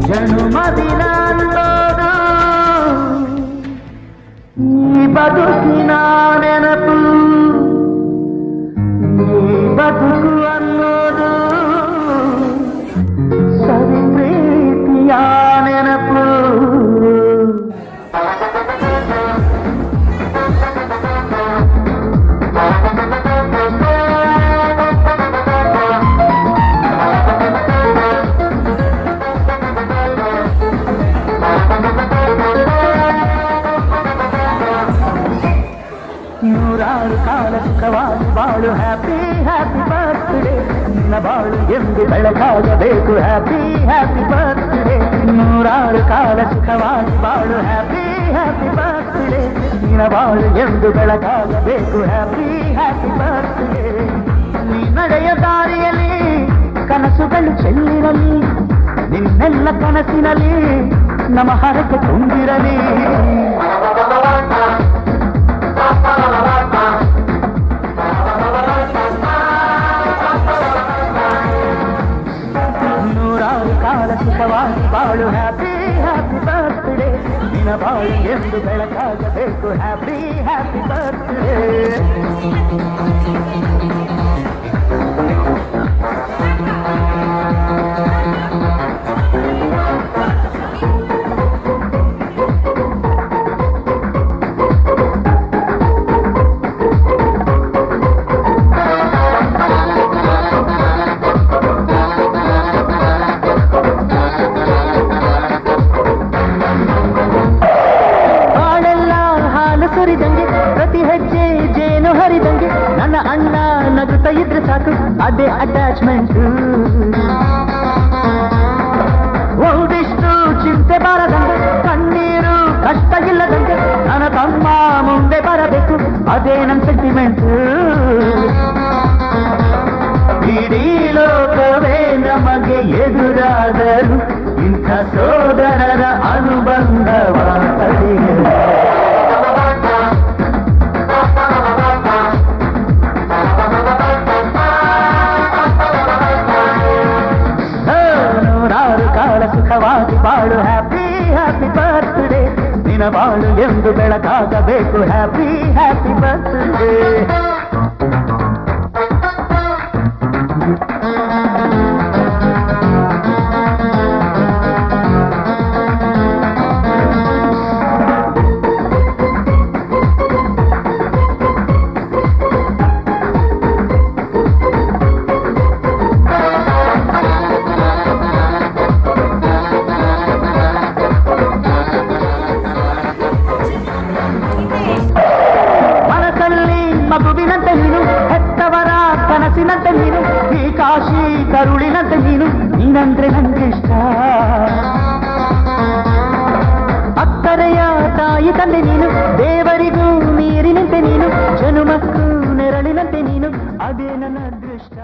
ಜನುಮದಿನ ಅನ್ನೋದು ಈ ಬದುಕಿನ ನೆನಪು, ಈ ಬದುಕು ಅನ್ನೋದು ಸವಿ ಪ್ರೀತಿಯ ನೆನಪು. ನೂರಾರು ಕಾಲ ಸುಖವಾಗಿ ಬಾಳು, ಹ್ಯಾಪಿ ಹ್ಯಾಪಿ ಬರ್ತ್ಡೇ. ನಿನ್ನ ಬಾಳು ಎಂದು ಬೆಳಕಾಗಬೇಕು, ಹ್ಯಾಪಿ ಹ್ಯಾಪಿ ಬರ್ತ್ಡೇ. ನೂರಾರು ಕಾಲ ಸುಖವಾಗಿ ಬಾಳು, ಹ್ಯಾಪಿ ಹ್ಯಾಪಿ ಬರ್ತ್ಡೇ. ನಿನ್ನ ಬಾಳು ಎಂದು ಬೆಳಕಾಗಬೇಕು, ಹ್ಯಾಪಿ ಹ್ಯಾಪಿ ಬರ್ತ್ಡೇ. ನೀ ನಡೆಯ ದಾರಿಯಲ್ಲಿ ಕನಸುಗಳು ಚೆಲ್ಲಿರಲಿ, ನಿನ್ನೆಲ್ಲ ಕನಸಿನಲ್ಲಿ ನಮ್ಮ ಹರಕೆ ತುಂಬಿರಲಿ. ನೂರಾರು ಕಾಲ ಸುಖವಾಗಿ ಬಾಳು, ಹ್ಯಾಪಿ ಹ್ಯಾಪಿ ಬರ್ತ್ಡೇ. ನಿನ್ನ ಬಾಳು ಎಂದು ಬೆಳಕಾಗಬೇಕು, ಹ್ಯಾಪಿ ಹ್ಯಾಪಿ ಬರ್ತ್ಡೇ. ಪ್ರತಿ ಹೆಜ್ಜೆ ಜೇನು ಹರಿದಂಗೆ ನನ್ನ ಅಣ್ಣ ನಗುತ್ತಾ ಇದ್ರೆ ಸಾಕು, ಅದೇ ಅಟ್ಯಾಚ್ಮೆಂಟ್. ಒಂದಿಷ್ಟು ಚಿಂತೆ ಬಾರದಂಗೆ, ಕಣ್ಣೀರು ಕಷ್ಟ ಇಲ್ಲದಂಗೆ ನನ್ನ ತಮ್ಮ ಮುಂದೆ ಬರಬೇಕು, ಅದೇ ನನ್ನ ಸೆಂಟಿಮೆಂಟ್. ಇಡೀ ಲೋಕವೇ ನಮಗೆ ಎದುರಾದರು ಇಂಥ ಸೋದರರ ಅನುಬಂಧವ ತಡೆಯಲು. ಸುಖವಾಗಿ ಬಾಳು, ಹ್ಯಾಪಿ ಹ್ಯಾಪಿ ಬರ್ತ್ಡೇ. ನಿನ್ನ ಬಾಳು ಎಂದು ಬೆಳಕಾಗಬೇಕು, ಹ್ಯಾಪಿ ಹ್ಯಾಪಿ ಬರ್ತ್ಡೇ. ಮಗುವಿನಂತೆ ನೀನು, ಹೆತ್ತವರ ಕನಸಿನಂತೆ ನೀನು, ಈ ಕಾಶಿ ಕರುಳಿನಂತೆ ನೀನು, ನೀನಂದ್ರೆ ನಂಗಿಷ್ಟ. ಅಕ್ಕರೆಯ ತಾಯಿ ತಂದೆ ನೀನು, ದೇವರಿಗೂ ನೀರಿನಂತೆ ನೀನು, ಜನುಮಕ್ಕೂ ನೆರಳಿನಂತೆ ನೀನು, ಅದೇ ನನ್ನ ಅದೃಷ್ಟ.